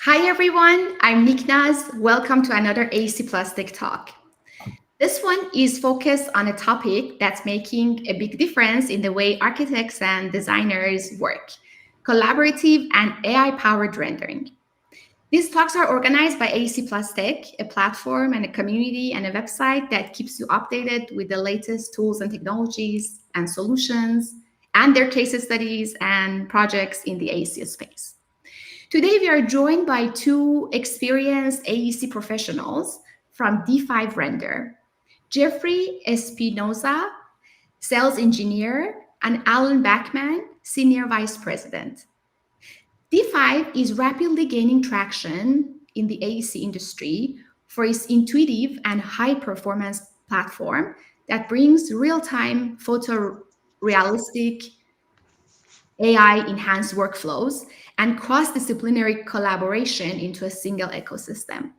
Hi everyone, I'm Niknaz. Welcome to another AEC Plus Tech Talk. This one is focused on a topic that's making a big difference in the way architects and designers work, collaborative and AI-powered rendering. These talks are organized by AEC Plus Tech, a platform and a community and a website that keeps you updated with the latest tools and technologies and solutions and their case studies and projects in the AEC space. Today, we are joined by two experienced AEC professionals from D5 Render, Jeffrey Espinoza, sales engineer, and Alan Bachman, senior vice president. D5 is rapidly gaining traction in the AEC industry for its intuitive and high-performance platform that brings real-time photorealistic AI-enhanced workflows and cross-disciplinary collaboration into a single ecosystem.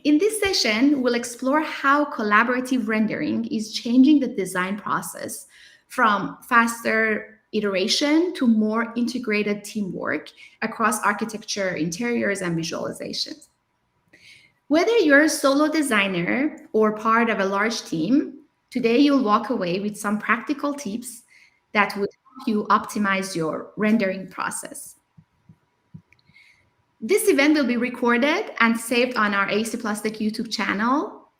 In this session, we'll explore how collaborative rendering is changing the design process from faster iteration to more integrated teamwork across architecture, interiors, and visualizations. Whether you're a solo designer or part of a large team, today you'll walk away with some practical tips that would help you optimize your rendering process. This event will be recorded and saved on our AC Plastic YouTube channel.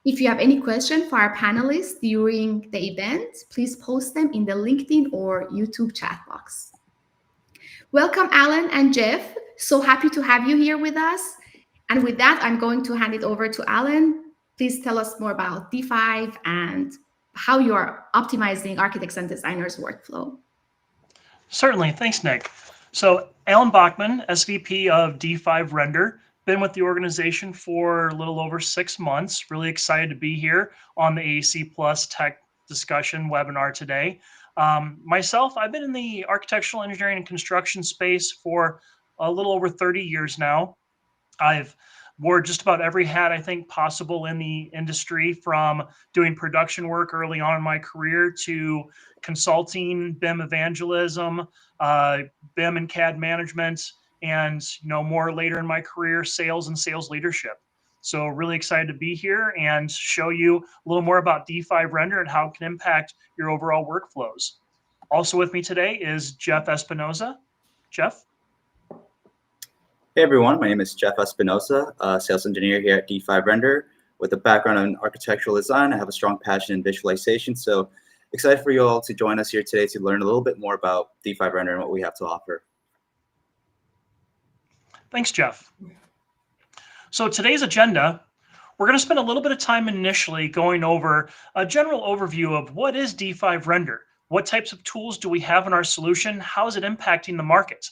If you have any question for our panelists during the event, please post them in the LinkedIn or YouTube chat box. Welcome, Alan and Jeff. So happy to have you here with us. And with that, I'm going to hand it over to Alan. Please tell us more about D5 and how you are optimizing architects and designers' workflow. Certainly. Thanks, Nick. So Alan Bachman, SVP of D5 Render, been with the organization for a little over 6 months. Really excited to be here on the AEC Plus Tech discussion webinar today. Myself, I've been in the architectural engineering and construction space for a little over 30 years now. I've wore just about every hat I think possible in the industry, from doing production work early on in my career to consulting, BIM evangelism, BIM and CAD management, and more later in my career, sales and sales leadership. So really excited to be here and show you a little more about D5 Render and how it can impact your overall workflows. Also with me today is Jeff Espinoza. Jeff? Hey everyone, my name is Jeff Espinosa, sales engineer here at D5 Render. With a background in architectural design, I have a strong passion in visualization. So excited for you all to join us here today to learn a little bit more about D5 Render and what we have to offer. Thanks, Jeff. So today's agenda, we're going to spend a little bit of time initially going over a general overview of what is D5 Render, what types of tools do we have in our solution, how is it impacting the market.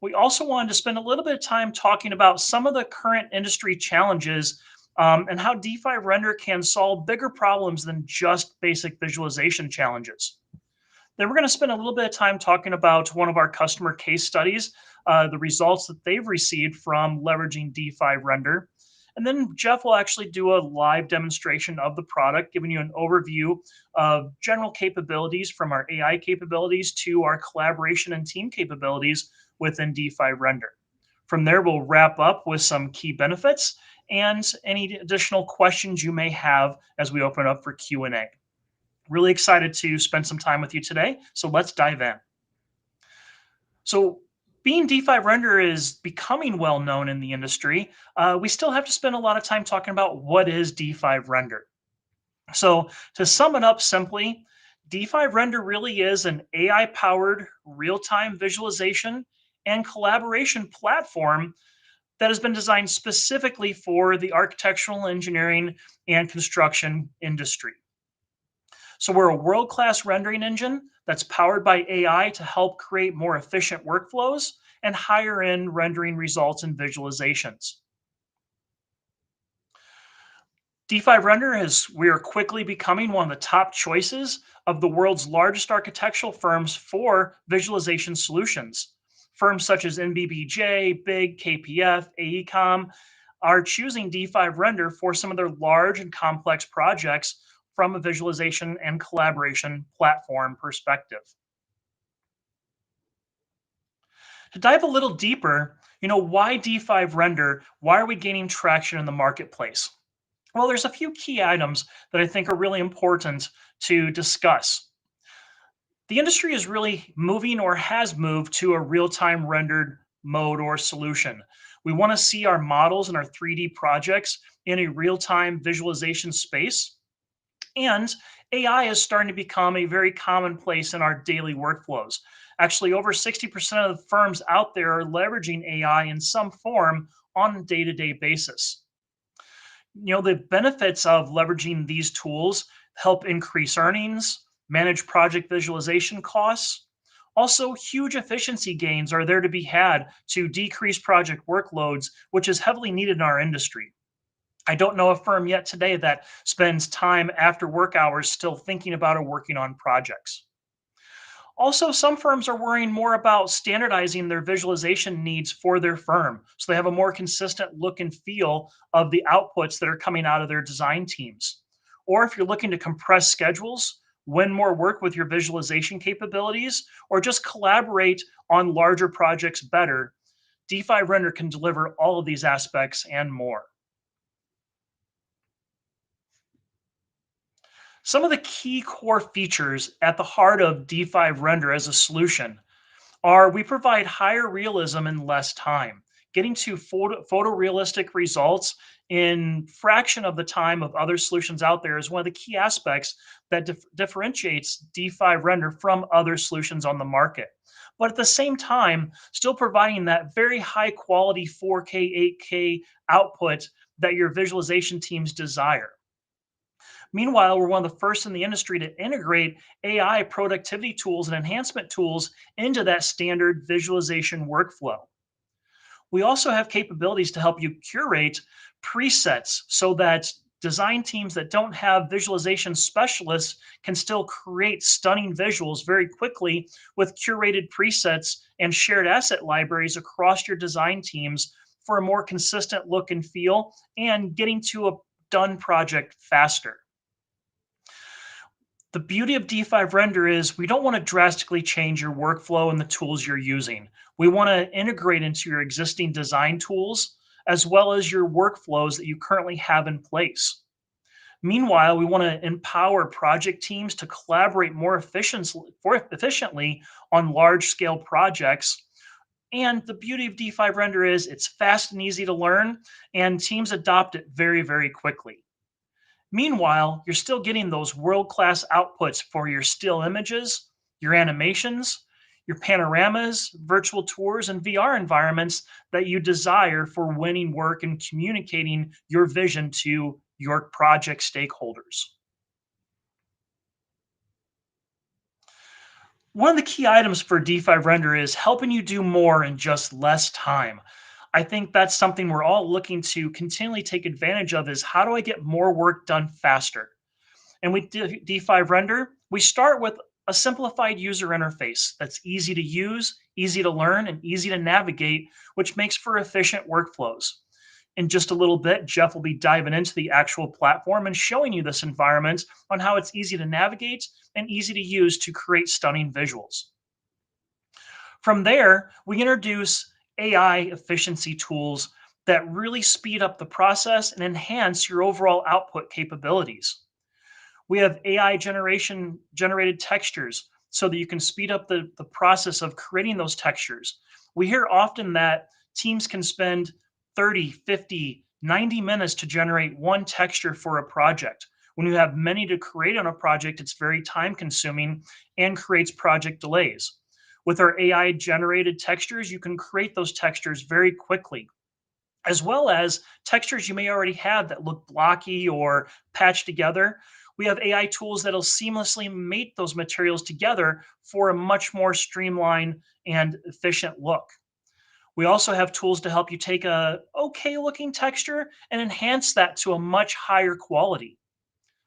We also wanted to spend a little bit of time talking about some of the current industry challenges and how D5 Render can solve bigger problems than just basic visualization challenges. Then we're going to spend a little bit of time talking about one of our customer case studies, the results that they've received from leveraging D5 Render. And then Jeff will actually do a live demonstration of the product, giving you an overview of general capabilities from our AI capabilities to our collaboration and team capabilities within D5 Render. From there, we'll wrap up with some key benefits and any additional questions you may have as we open up for Q&A. Really excited to spend some time with you today, so let's dive in. So being D5 Render is becoming well known in the industry, we still have to spend a lot of time talking about what is D5 Render. So to sum it up simply, D5 Render really is an AI-powered real-time visualization and collaboration platform that has been designed specifically for the architectural engineering and construction industry. So we're a world-class rendering engine that's powered by AI to help create more efficient workflows and higher-end rendering results and visualizations. D5 Render we are quickly becoming one of the top choices of the world's largest architectural firms for visualization solutions. Firms such as NBBJ, BIG, KPF, AECOM are choosing D5 Render for some of their large and complex projects from a visualization and collaboration platform perspective. To dive a little deeper, Why D5 render? Why are we gaining traction in the marketplace? Well, there's a few key items that I think are really important to discuss. The industry is really moving or has moved to a real-time rendered mode or solution. We want to see our models and our 3D projects in a real-time visualization space. And AI is starting to become a very commonplace in our daily workflows. Actually, over 60% of the firms out there are leveraging AI in some form on a day-to-day basis. The benefits of leveraging these tools help increase earnings, manage project visualization costs. Also, huge efficiency gains are there to be had to decrease project workloads, which is heavily needed in our industry. I don't know a firm yet today that spends time after work hours still thinking about or working on projects. Also, some firms are worrying more about standardizing their visualization needs for their firm so they have a more consistent look and feel of the outputs that are coming out of their design teams. Or if you're looking to compress schedules, win more work with your visualization capabilities, or just collaborate on larger projects better, D5 Render can deliver all of these aspects and more. Some of the key core features at the heart of D5 Render as a solution are we provide higher realism in less time. Getting to photorealistic results in fraction of the time of other solutions out there is one of the key aspects that differentiates D5 Render from other solutions on the market. But at the same time, still providing that very high quality 4K, 8K output that your visualization teams desire. Meanwhile, we're one of the first in the industry to integrate AI productivity tools and enhancement tools into that standard visualization workflow. We also have capabilities to help you curate presets so that design teams that don't have visualization specialists can still create stunning visuals very quickly with curated presets and shared asset libraries across your design teams for a more consistent look and feel and getting to a done project faster. The beauty of D5 Render is we don't want to drastically change your workflow and the tools you're using. We want to integrate into your existing design tools as well as your workflows that you currently have in place. Meanwhile, we want to empower project teams to collaborate more efficiently on large-scale projects. And the beauty of D5 Render is it's fast and easy to learn, and teams adopt it very, very quickly. Meanwhile, you're still getting those world-class outputs for your still images, your animations, your panoramas, virtual tours, and VR environments that you desire for winning work and communicating your vision to your project stakeholders. One of the key items for D5 Render is helping you do more in just less time. I think that's something we're all looking to continually take advantage of is how do I get more work done faster? And with D5 Render, we start with a simplified user interface that's easy to use, easy to learn, and easy to navigate, which makes for efficient workflows. In just a little bit, Jeff will be diving into the actual platform and showing you this environment on how it's easy to navigate and easy to use to create stunning visuals. From there, we introduce AI efficiency tools that really speed up the process and enhance your overall output capabilities. We have AI generated textures so that you can speed up the process of creating those textures. We hear often that teams can spend 30, 50, 90 minutes to generate one texture for a project. When you have many to create on a project, it's very time consuming and creates project delays. With our AI generated textures, you can create those textures very quickly, as well as textures you may already have that look blocky or patched together. We have AI tools that'll seamlessly mate those materials together for a much more streamlined and efficient look. We also have tools to help you take a okay looking texture and enhance that to a much higher quality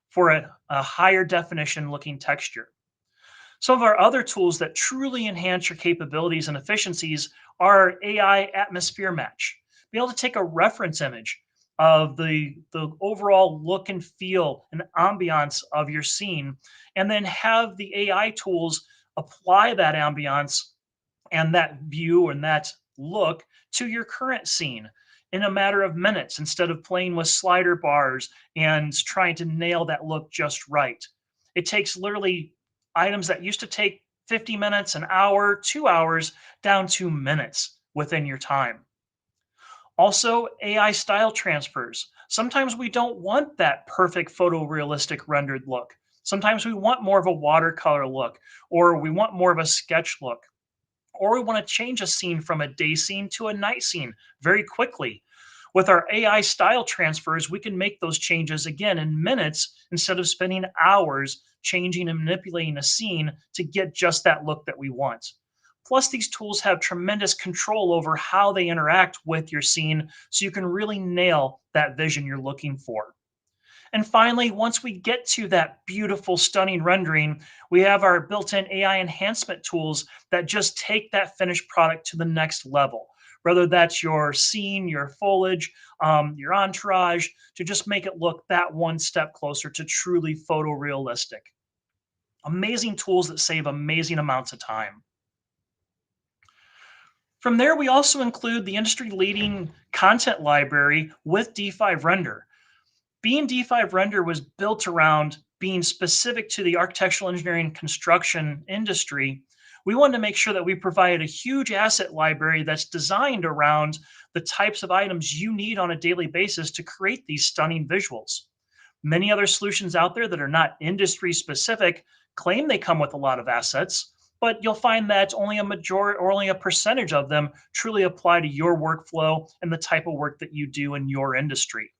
for a higher definition looking texture. Some of our other tools that truly enhance your capabilities and efficiencies are AI atmosphere match. Be able to take a reference image of the overall look and feel and ambiance of your scene, and then have the AI tools apply that ambiance and that view and that look to your current scene in a matter of minutes instead of playing with slider bars and trying to nail that look just right. It takes literally items that used to take 50 minutes, an hour, 2 hours, down to minutes within your time. Also, AI style transfers. Sometimes we don't want that perfect photorealistic rendered look. Sometimes we want more of a watercolor look, or we want more of a sketch look, or we want to change a scene from a day scene to a night scene very quickly. With our AI style transfers, we can make those changes again in minutes instead of spending hours changing and manipulating a scene to get just that look that we want. Plus, these tools have tremendous control over how they interact with your scene, so you can really nail that vision you're looking for. And finally, once we get to that beautiful, stunning rendering, we have our built-in AI enhancement tools that just take that finished product to the next level. Whether that's your scene, your foliage, your entourage, to just make it look that one step closer to truly photorealistic. Amazing tools that save amazing amounts of time. From there, we also include the industry-leading content library with D5 Render. Being D5 Render was built around being specific to the architectural engineering construction industry, we wanted to make sure that we provided a huge asset library that's designed around the types of items you need on a daily basis to create these stunning visuals. Many other solutions out there that are not industry specific claim they come with a lot of assets, but you'll find that only a majority or only a percentage of them truly apply to your workflow and the type of work that you do in your industry.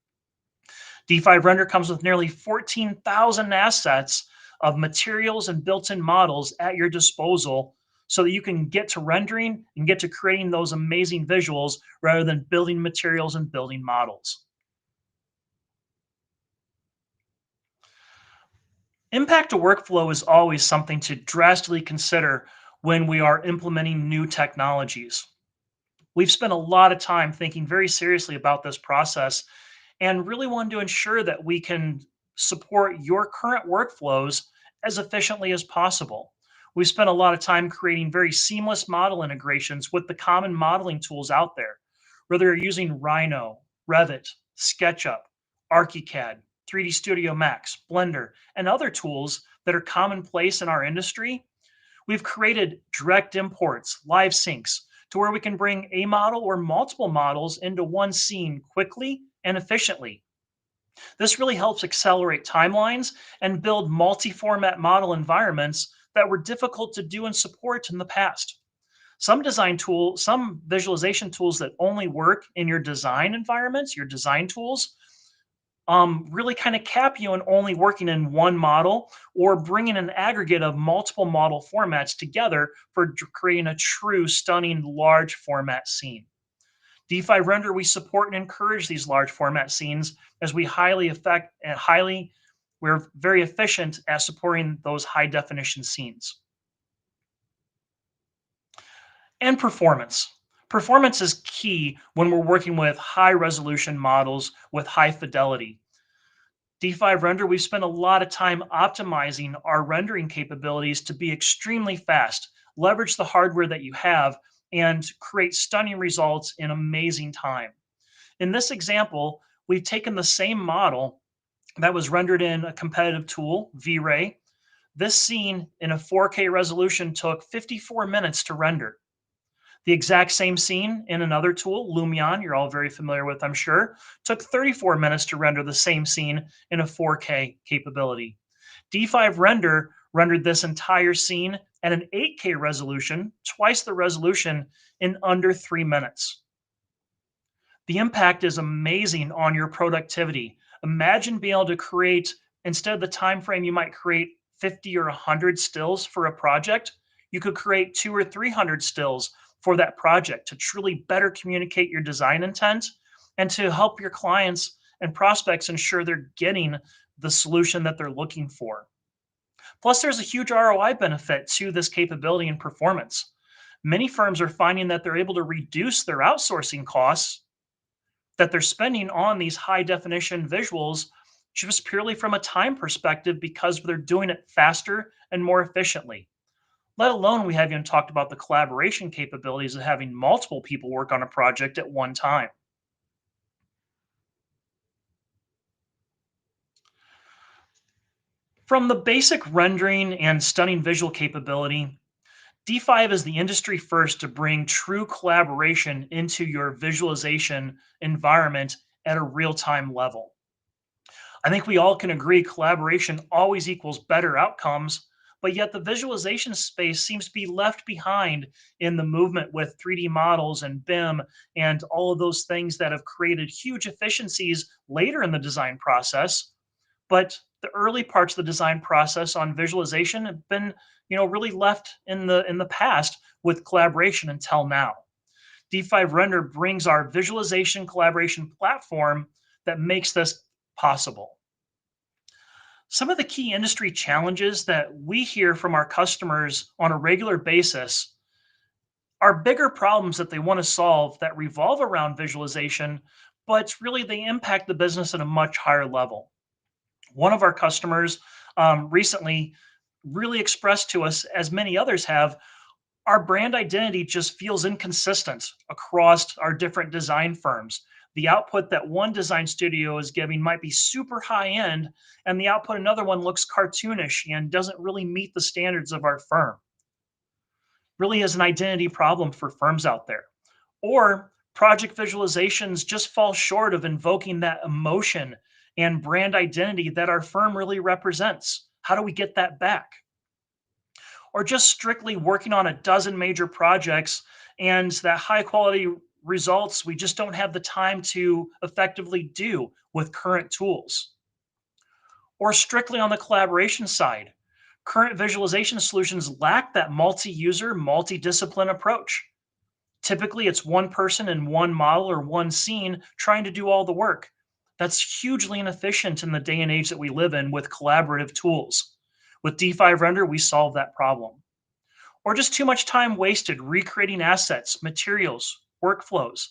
D5 Render comes with nearly 14,000 assets of materials and built-in models at your disposal so that you can get to rendering and get to creating those amazing visuals rather than building materials and building models. Impact to workflow is always something to drastically consider when we are implementing new technologies. We've spent a lot of time thinking very seriously about this process and really wanted to ensure that we can support your current workflows as efficiently as possible. We spent a lot of time creating very seamless model integrations with the common modeling tools out there, whether you're using Rhino, Revit, SketchUp, ArchiCAD, 3D Studio Max, Blender, and other tools that are commonplace in our industry. We've created direct imports, live syncs, to where we can bring a model or multiple models into one scene quickly and efficiently. This really helps accelerate timelines and build multi-format model environments that were difficult to do and support in the past. Some visualization tools that only work in your design environments, your design tools, really kind of cap you in only working in one model or bringing an aggregate of multiple model formats together for creating a true stunning large format scene. D5 Render, we support and encourage these large format scenes as we're very efficient at supporting those high definition scenes. And performance. Performance is key when we're working with high resolution models with high fidelity. D5 Render, we've spent a lot of time optimizing our rendering capabilities to be extremely fast, leverage the hardware that you have, and create stunning results in amazing time. In this example, we've taken the same model that was rendered in a competitive tool, V-Ray. This scene in a 4K resolution took 54 minutes to render. The exact same scene in another tool, Lumion, you're all very familiar with, I'm sure, took 34 minutes to render the same scene in a 4K capability. D5 Render rendered this entire scene at an 8K resolution, twice the resolution, in under 3 minutes. The impact is amazing on your productivity. Imagine being able to create, instead of the time frame you might create 50 or 100 stills for a project, you could create 200 or 300 stills for that project to truly better communicate your design intent and to help your clients and prospects ensure they're getting the solution that they're looking for. Plus, there's a huge ROI benefit to this capability and performance. Many firms are finding that they're able to reduce their outsourcing costs that they're spending on these high definition visuals just purely from a time perspective because they're doing it faster and more efficiently. let alone we haven't even talked about the collaboration capabilities of having multiple people work on a project at one time. From the basic rendering and stunning visual capability, D5 is the industry first to bring true collaboration into your visualization environment at a real-time level. I think we all can agree collaboration always equals better outcomes, but yet the visualization space seems to be left behind in the movement with 3D models and BIM and all of those things that have created huge efficiencies later in the design process. But the early parts of the design process on visualization have been, really left in the past with collaboration until now. D5 Render brings our visualization collaboration platform that makes this possible. Some of the key industry challenges that we hear from our customers on a regular basis are bigger problems that they want to solve that revolve around visualization, but really they impact the business at a much higher level. One of our customers recently really expressed to us, as many others have, our brand identity just feels inconsistent across our different design firms. The output that one design studio is giving might be super high end, and the output another one looks cartoonish and doesn't really meet the standards of our firm. Really is an identity problem for firms out there. Or project visualizations just fall short of invoking that emotion and brand identity that our firm really represents. How do we get that back? Or just strictly working on a dozen major projects and that high quality results we just don't have the time to effectively do with current tools. Or strictly on the collaboration side, current visualization solutions lack that multi-user, multi-discipline approach. Typically, it's one person in one model or one scene trying to do all the work. That's hugely inefficient in the day and age that we live in with collaborative tools. With D5 Render, we solve that problem. Or just too much time wasted recreating assets, materials, workflows.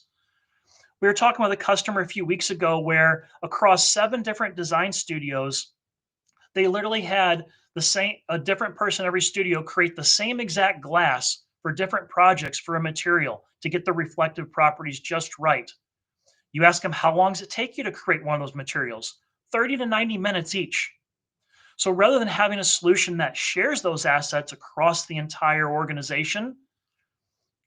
We were talking with a customer a few weeks ago where across 7 different design studios, they literally had a different person in every studio create the same exact glass for different projects for a material to get the reflective properties just right. You ask them, how long does it take you to create one of those materials? 30 to 90 minutes each. So rather than having a solution that shares those assets across the entire organization,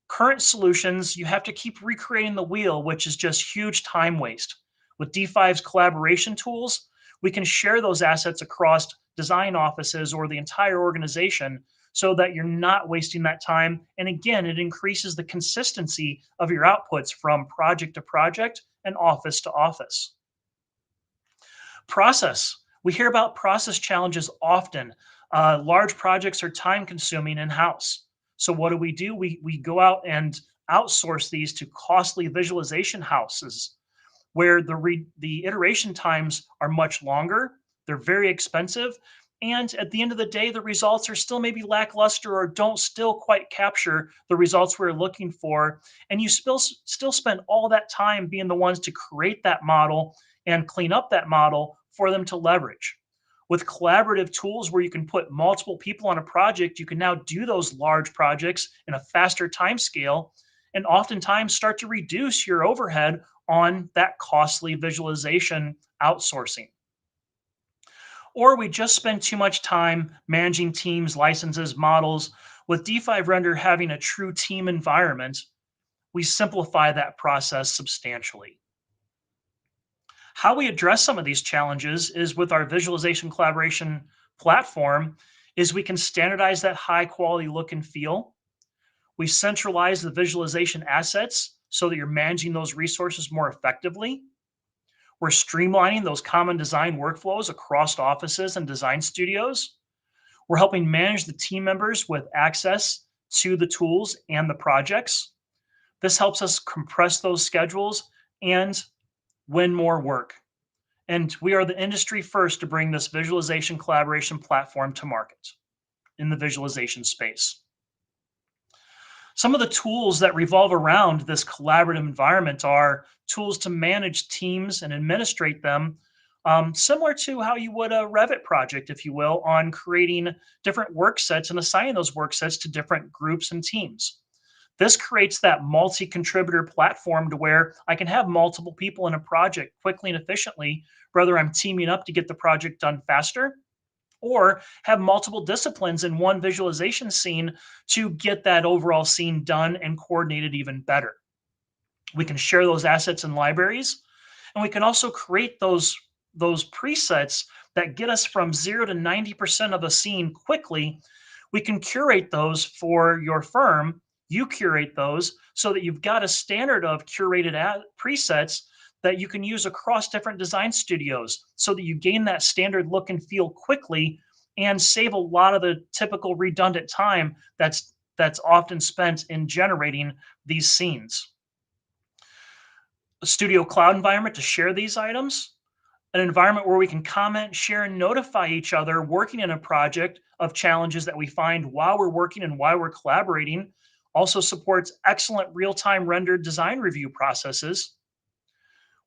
current solutions, you have to keep recreating the wheel, which is just huge time waste. With D5's collaboration tools, we can share those assets across design offices or the entire organization so that you're not wasting that time. And again, it increases the consistency of your outputs from project to project and office to office. Process. We hear about process challenges often. Large projects are time consuming in-house. So what do? We go out and outsource these to costly visualization houses where the iteration times are much longer, they're very expensive, and at the end of the day, the results are still maybe lackluster or don't still quite capture the results we're looking for. And you still spend all that time being the ones to create that model and clean up that model for them to leverage. With collaborative tools where you can put multiple people on a project, you can now do those large projects in a faster time scale and oftentimes start to reduce your overhead on that costly visualization outsourcing. Or we just spend too much time managing teams, licenses, models. With D5 Render having a true team environment, we simplify that process substantially. How we address some of these challenges is with our visualization collaboration platform is we can standardize that high quality look and feel. We centralize the visualization assets so that you're managing those resources more effectively. We're streamlining those common design workflows across offices and design studios. We're helping manage the team members with access to the tools and the projects. This helps us compress those schedules and win more work. And we are the industry first to bring this visualization collaboration platform to market in the visualization space. Some of the tools that revolve around this collaborative environment are tools to manage teams and administrate them similar to how you would a Revit project, if you will, on creating different work sets and assigning those work sets to different groups and teams. This creates that multi-contributor platform to where I can have multiple people in a project quickly and efficiently, whether I'm teaming up to get the project done faster or have multiple disciplines in one visualization scene to get that overall scene done and coordinated even better. We can share those assets and libraries, and we can also create those presets that get us from 0 to 90% of a scene quickly. We can curate those for your firm. You curate those so that you've got a standard of curated presets that you can use across different design studios so that you gain that standard look and feel quickly and save a lot of the typical redundant time that's often spent in generating these scenes. A studio cloud environment to share these items, an environment where we can comment, share, and notify each other working in a project of challenges that we find while we're working and while we're collaborating. Also supports excellent real-time rendered design review processes.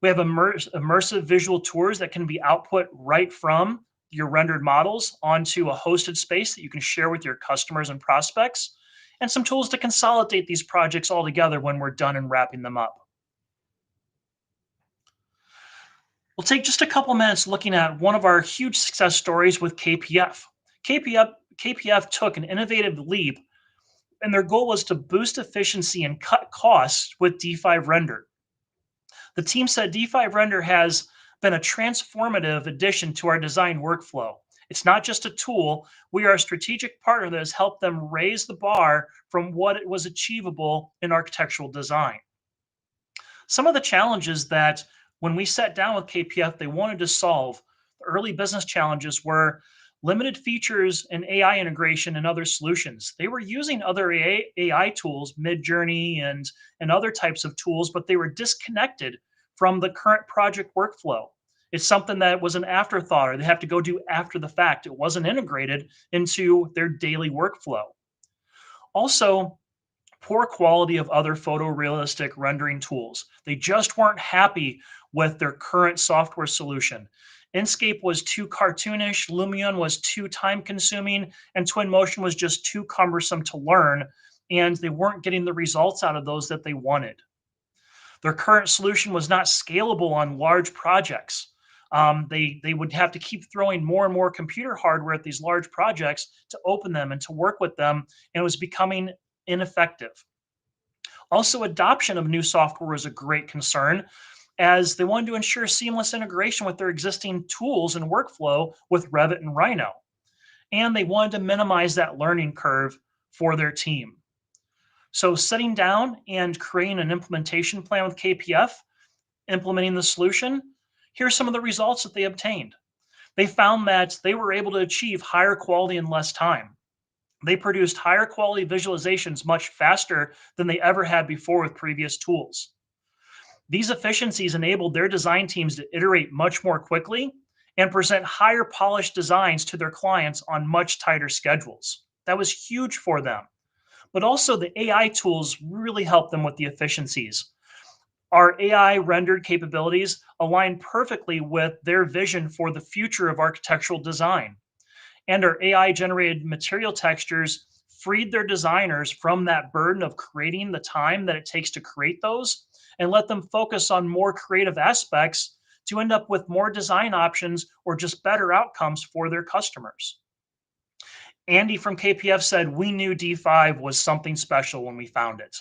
We have immersive visual tours that can be output right from your rendered models onto a hosted space that you can share with your customers and prospects, and some tools to consolidate these projects all together when we're done and wrapping them up. We'll take just a couple minutes looking at one of our huge success stories with KPF. KPF took an innovative leap, and their goal was to boost efficiency and cut costs with D5 Render. The team said D5 Render has been a transformative addition to our design workflow. It's not just a tool. We are a strategic partner that has helped them raise the bar from what it was achievable in architectural design. Some of the challenges that when we sat down with KPF, they wanted to solve, the early business challenges were limited features and AI integration and other solutions. They were using other AI tools, Midjourney and other types of tools, but they were disconnected from the current project workflow. It's something that was an afterthought, or they have to go do after the fact. It wasn't integrated into their daily workflow. Also, poor quality of other photorealistic rendering tools. They just weren't happy with their current software solution. Inkscape was too cartoonish, Lumion was too time-consuming, and Twinmotion was just too cumbersome to learn, and they weren't getting the results out of those that they wanted. Their current solution was not scalable on large projects. They would have to keep throwing more and more computer hardware at these large projects to open them and to work with them, and it was becoming ineffective. Also, adoption of new software was a great concern, as they wanted to ensure seamless integration with their existing tools and workflow with Revit and Rhino. And they wanted to minimize that learning curve for their team. So sitting down and creating an implementation plan with KPF, implementing the solution, here's some of the results that they obtained. They found that they were able to achieve higher quality in less time. They produced higher quality visualizations much faster than they ever had before with previous tools. These efficiencies enabled their design teams to iterate much more quickly and present higher polished designs to their clients on much tighter schedules. That was huge for them. But also the AI tools really helped them with the efficiencies. Our AI rendered capabilities align perfectly with their vision for the future of architectural design. And our AI generated material textures freed their designers from that burden of creating the time that it takes to create those and let them focus on more creative aspects to end up with more design options or just better outcomes for their customers. Andy from KPF said, "We knew D5 was something special when we found it."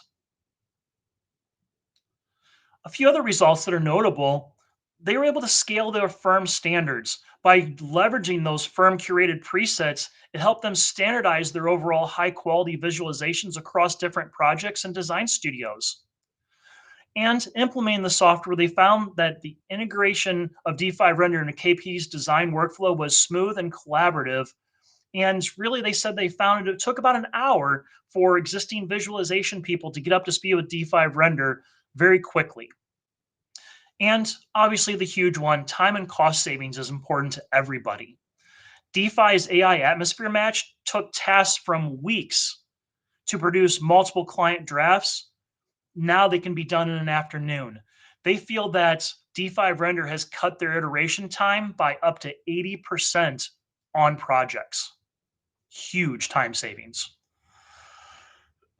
A few other results that are notable, they were able to scale their firm standards. By leveraging those firm curated presets, it helped them standardize their overall high quality visualizations across different projects and design studios. And implementing the software, they found that the integration of D5 Render into KP's design workflow was smooth and collaborative. And really, they said they found it took about an hour for existing visualization people to get up to speed with D5 Render very quickly. And obviously, the huge one, time and cost savings is important to everybody. D5's AI Atmosphere Match took tasks from weeks to produce multiple client drafts. Now they can be done in an afternoon. They feel that D5 Render has cut their iteration time by up to 80% on projects. Huge time savings.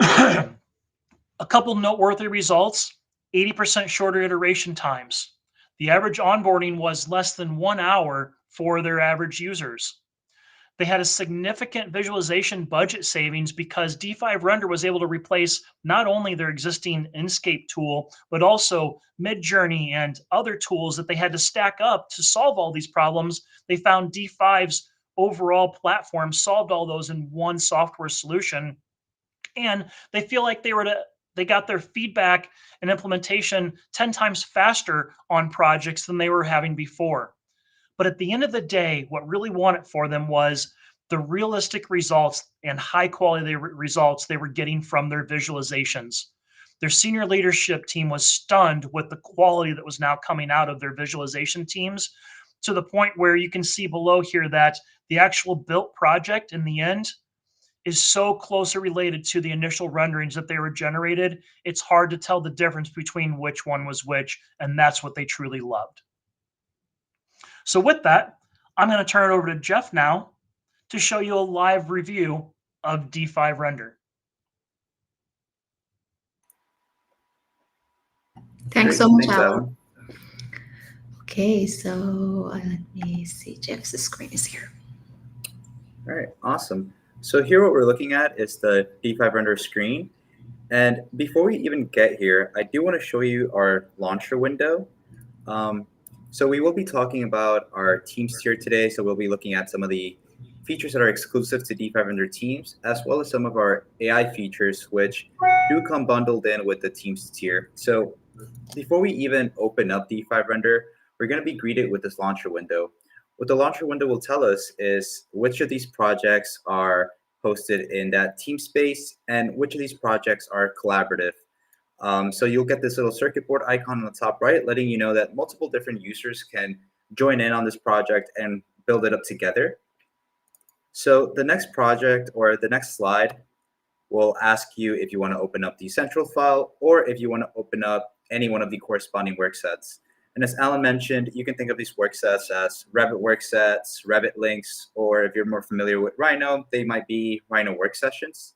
A couple noteworthy results: 80% shorter iteration times. The average onboarding was less than 1 hour for their average users. They had a significant visualization budget savings because D5 Render was able to replace not only their existing Inkscape tool, but also Midjourney and other tools that they had to stack up to solve all these problems. They found D5's overall platform solved all those in one software solution, and they feel like they got their feedback and implementation 10 times faster on projects than they were having before. But at the end of the day, what really won it for them was the realistic results and high quality results they were getting from their visualizations. Their senior leadership team was stunned with the quality that was now coming out of their visualization teams, to the point where you can see below here that the actual built project in the end is so closely related to the initial renderings that they were generated, it's hard to tell the difference between which one was which, and that's what they truly loved. So with that, I'm going to turn it over to Jeff now to show you a live review of D5 Render. Thanks so much, Thanks, Alan. Okay, so let me see. Jeff's screen is here. All right, awesome. So here what we're looking at is the D5 Render screen. And before we even get here, I do want to show you our launcher window. So we will be talking about our teams tier today. So we'll be looking at some of the features that are exclusive to D5 Render teams, as well as some of our AI features, which do come bundled in with the teams tier. So before we even open up D5 Render, we're going to be greeted with this launcher window. What the launcher window will tell us is which of these projects are hosted in that team space and which of these projects are collaborative. So you'll get this little circuit board icon on the top right, letting you know that multiple different users can join in on this project and build it up together. So the next project or the next slide will ask you if you want to open up the central file or if you want to open up any one of the corresponding work sets. And as Alan mentioned, you can think of these work sets as Revit work sets, Revit links, or if you're more familiar with Rhino, they might be Rhino work sessions.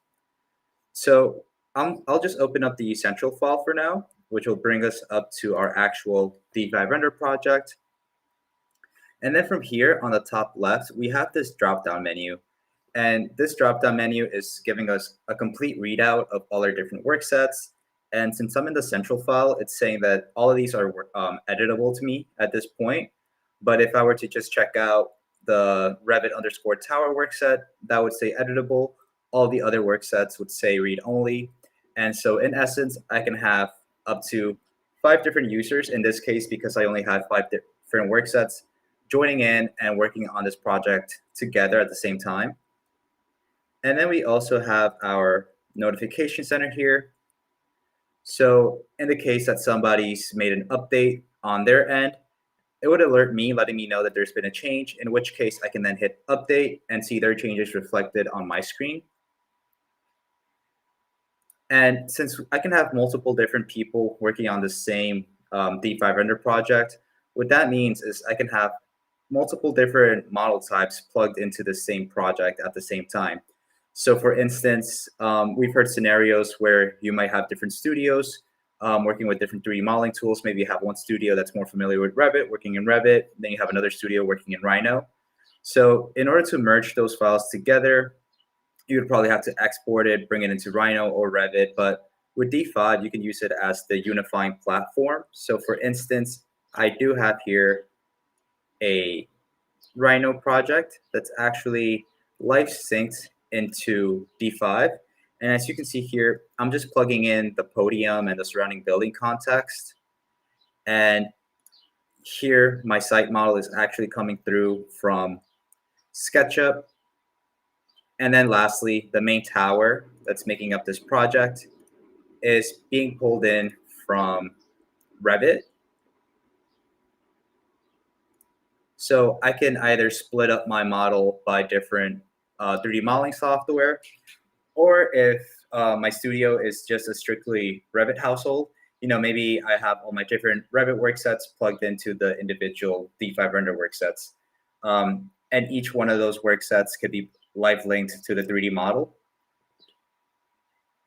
So I'll just open up the central file for now, which will bring us up to our actual D5 Render project. And then from here on the top left, we have this drop-down menu. And this drop-down menu is giving us a complete readout of all our different work sets. And since I'm in the central file, it's saying that all of these are editable to me at this point. But if I were to just check out the Revit_tower work set, that would say editable. All the other work sets would say read only. And so in essence, I can have up to 5 different users in this case, because I only have 5 different work sets joining in and working on this project together at the same time. And then we also have our notification center here. So in the case that somebody's made an update on their end, it would alert me, letting me know that there's been a change, in which case I can then hit update and see their changes reflected on my screen. And since I can have multiple different people working on the same D5 Render project, what that means is I can have multiple different model types plugged into the same project at the same time. So for instance, we've heard scenarios where you might have different studios working with different 3D modeling tools. Maybe you have one studio that's more familiar with Revit, working in Revit. Then you have another studio working in Rhino. So in order to merge those files together, you would probably have to export it, bring it into Rhino or Revit. But with D5, you can use it as the unifying platform. So for instance, I do have here a Rhino project that's actually live synced into D5. And as you can see here, I'm just plugging in the podium and the surrounding building context. And here, my site model is actually coming through from SketchUp. And then lastly, the main tower that's making up this project is being pulled in from Revit. So I can either split up my model by different 3D modeling software, or if my studio is just a strictly Revit household, maybe I have all my different Revit worksets plugged into the individual D5 render worksets. And each one of those worksets could be live linked to the 3D model.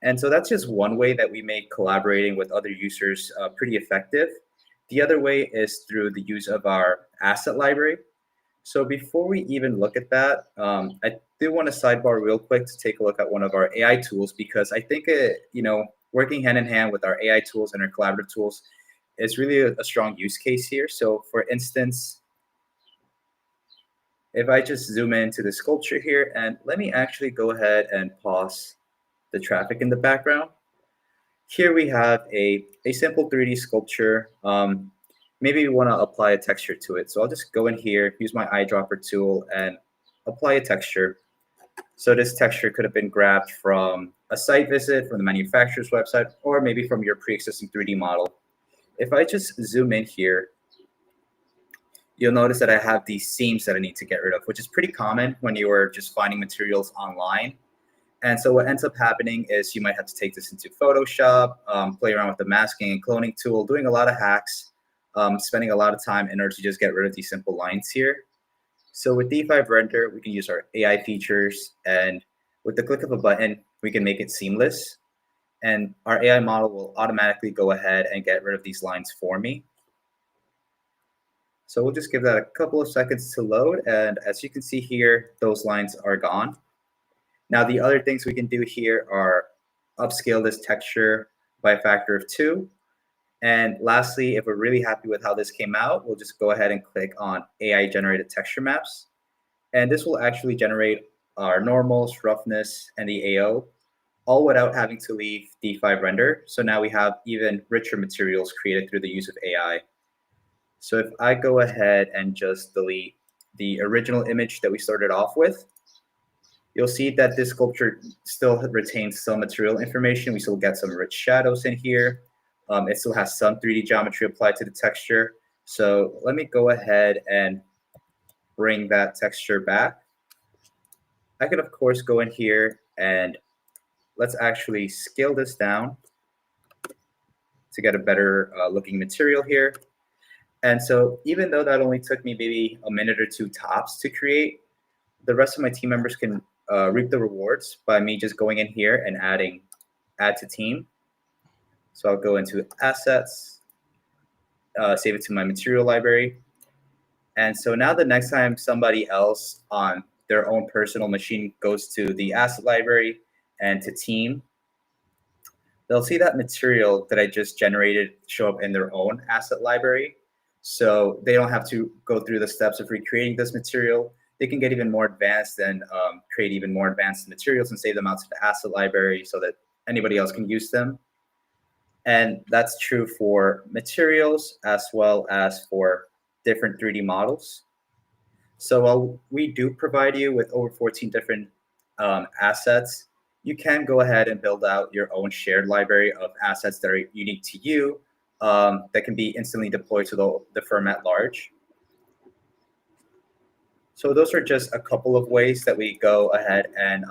And so that's just one way that we make collaborating with other users pretty effective. The other way is through the use of our asset library. So before we even look at that, I do want to sidebar real quick to take a look at one of our AI tools, because I think working hand in hand with our AI tools and our collaborative tools is really a strong use case here. So for instance, if I just zoom into the sculpture here, and let me actually go ahead and pause the traffic in the background. Here we have a simple 3D sculpture. Maybe we want to apply a texture to it. So I'll just go in here, use my eyedropper tool, and apply a texture. So this texture could have been grabbed from a site visit, from the manufacturer's website, or maybe from your pre-existing 3D model. If I just zoom in here, you'll notice that I have these seams that I need to get rid of, which is pretty common when you are just finding materials online. And so what ends up happening is you might have to take this into Photoshop, play around with the masking and cloning tool, doing a lot of hacks, spending a lot of time in order to just get rid of these simple lines here. So with D5 Render, we can use our AI features, and with the click of a button, we can make it seamless. And our AI model will automatically go ahead and get rid of these lines for me. So we'll just give that a couple of seconds to load. And as you can see here, those lines are gone. Now, the other things we can do here are upscale this texture by a factor of 2. And lastly, if we're really happy with how this came out, we'll just go ahead and click on AI generated texture maps. And this will actually generate our normals, roughness, and the AO, all without having to leave D5 render. So now we have even richer materials created through the use of AI. So if I go ahead and just delete the original image that we started off with, you'll see that this sculpture still retains some material information. We still get some rich shadows in here. It still has some 3D geometry applied to the texture. So let me go ahead and bring that texture back. I could, of course, go in here and let's actually scale this down to get a better looking material here. And so even though that only took me maybe a minute or 2 tops to create, the rest of my team members can reap the rewards by me just going in here and adding add to team. So I'll go into assets, save it to my material library. And so now the next time somebody else on their own personal machine goes to the asset library and to team, they'll see that material that I just generated show up in their own asset library. So they don't have to go through the steps of recreating this material. They can get even more advanced and create even more advanced materials and save them out to the asset library so that anybody else can use them. And that's true for materials as well as for different 3D models. So while we do provide you with over 14 different assets, you can go ahead and build out your own shared library of assets that are unique to you that can be instantly deployed to the firm at large. So those are just a couple of ways that we go ahead and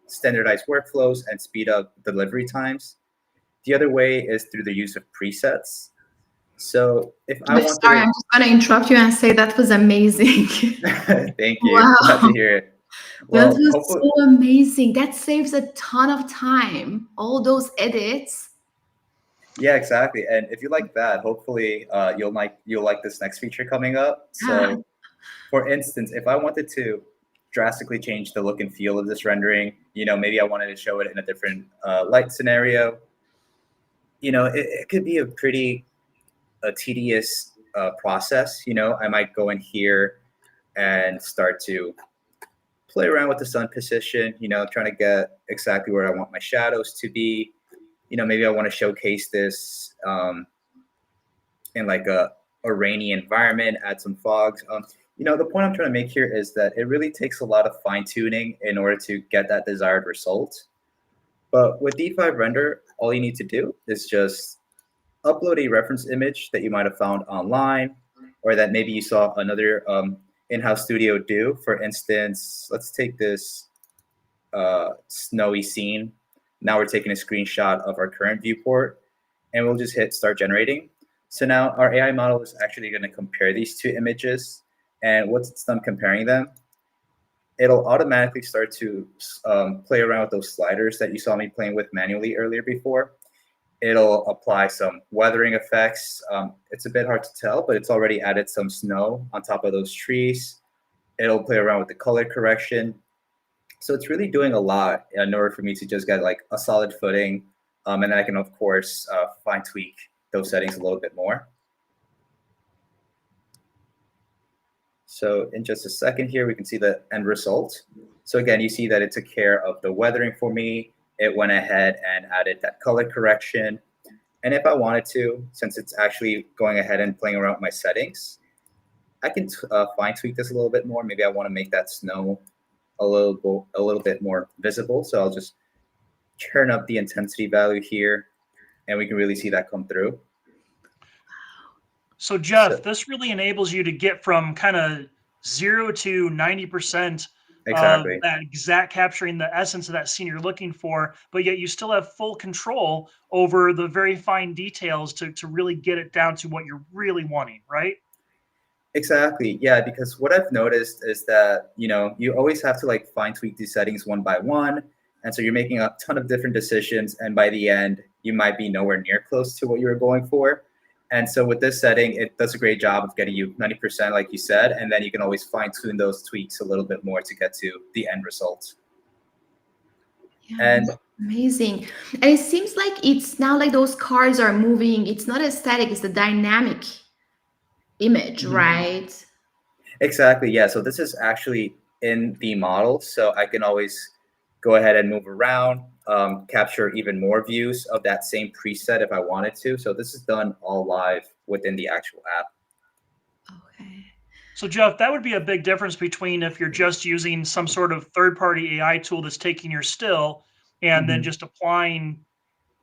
standardize workflows and speed up delivery times. The other way is through the use of presets. So if I want Sorry, I'm just going to interrupt you and say that was amazing. Thank you. Wow. Glad to hear it. Well, that was so amazing. That saves a ton of time. All those edits. Yeah, exactly. And if you like that, hopefully you'll like this next feature coming up. So for instance, if I wanted to drastically change the look and feel of this rendering, maybe I wanted to show it in a different light scenario, it could be a pretty tedious process. I might go in here and start to play around with the sun position, trying to get exactly where I want my shadows to be. Maybe I want to showcase this in like a rainy environment, add some fogs. The point I'm trying to make here is that it really takes a lot of fine tuning in order to get that desired result. But with D5 Render, all you need to do is just upload a reference image that you might have found online, or that maybe you saw another in-house studio do. For instance, let's take this snowy scene. Now we're taking a screenshot of our current viewport. and we'll just hit start generating. So now our AI model is actually going to compare these two images. And once it's done comparing them, it'll automatically start to play around with those sliders that you saw me playing with manually earlier before. It'll apply some weathering effects. It's a bit hard to tell, but it's already added some snow on top of those trees. It'll play around with the color correction. So it's really doing a lot in order for me to just get like a solid footing. And then I can, of course, fine tweak those settings a little bit more. So in just a second here, we can see the end result. So again, you see that it took care of the weathering for me. It went ahead and added that color correction. And if I wanted to, since it's actually going ahead and playing around with my settings, I can fine tweak this a little bit more. Maybe I want to make that snow a little bit more visible. So I'll just turn up the intensity value here, and we can really see that come through. So Jeff, this really enables you to get from kind of 0 to 90% exactly. of that exact capturing the essence of that scene you're looking for, but yet you still have full control over the very fine details to really get it down to what you're really wanting, right? Exactly. Yeah, because what I've noticed is that, you always have to like fine tweak these settings one by one. And so you're making a ton of different decisions. And by the end, you might be nowhere near close to what you were going for. And so with this setting, it does a great job of getting you 90%, like you said, and then you can always fine tune those tweaks a little bit more to get to the end result. Yeah, and amazing. And it seems like it's now like those cars are moving. It's not a static, it's a dynamic image, right? Exactly. Yeah. So this is actually in the model. So I can always go ahead and move around, capture even more views of that same preset if I wanted to. So this is done all live within the actual app. Okay. So Jeff, that would be a big difference between if you're just using some sort of third-party AI tool that's taking your still and then just applying,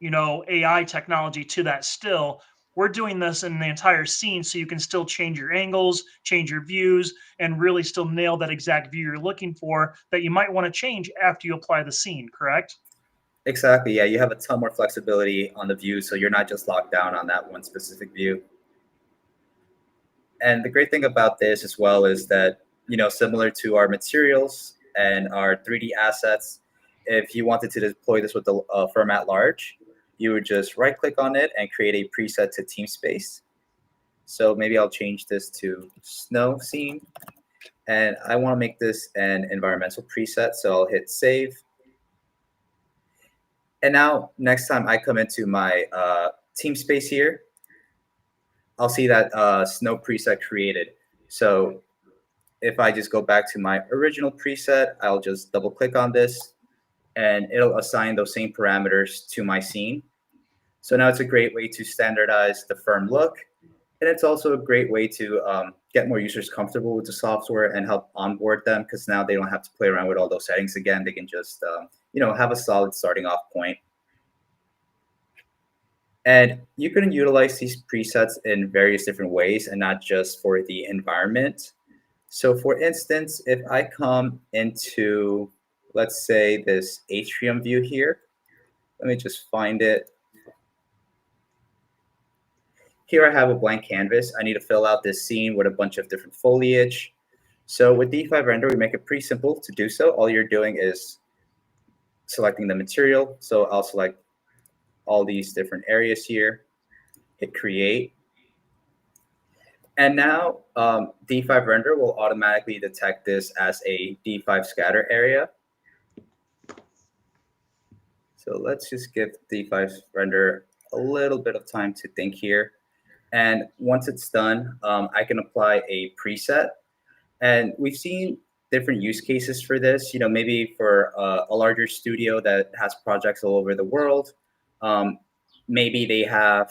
AI technology to that still. We're doing this in the entire scene so you can still change your angles, change your views, and really still nail that exact view you're looking for that you might want to change after you apply the scene, correct? Exactly. Yeah, you have a ton more flexibility on the view, so you're not just locked down on that one specific view. And the great thing about this as well is that, similar to our materials and our 3D assets, if you wanted to deploy this with the firm at large, you would just right-click on it and create a preset to team space. So maybe I'll change this to snow scene. And I want to make this an environmental preset, so I'll hit save. And now next time I come into my team space here, I'll see that snow preset created. So if I just go back to my original preset, I'll just double click on this and it'll assign those same parameters to my scene. So now it's a great way to standardize the firm look. And it's also a great way to get more users comfortable with the software and help onboard them, because now they don't have to play around with all those settings again. They can just have a solid starting off point. And you can utilize these presets in various different ways and not just for the environment. So for instance, if I come into, let's say, this atrium view here, let me just find it. Here I have a blank canvas. I need to fill out this scene with a bunch of different foliage. So with D5 Render, we make it pretty simple to do so. All you're doing is selecting the material. So I'll select all these different areas here, hit create. And now D5 Render will automatically detect this as a D5 scatter area. So let's just give D5 Render a little bit of time to think here. And once it's done, I can apply a preset. And we've seen different use cases for this, maybe for a larger studio that has projects all over the world. Maybe they have,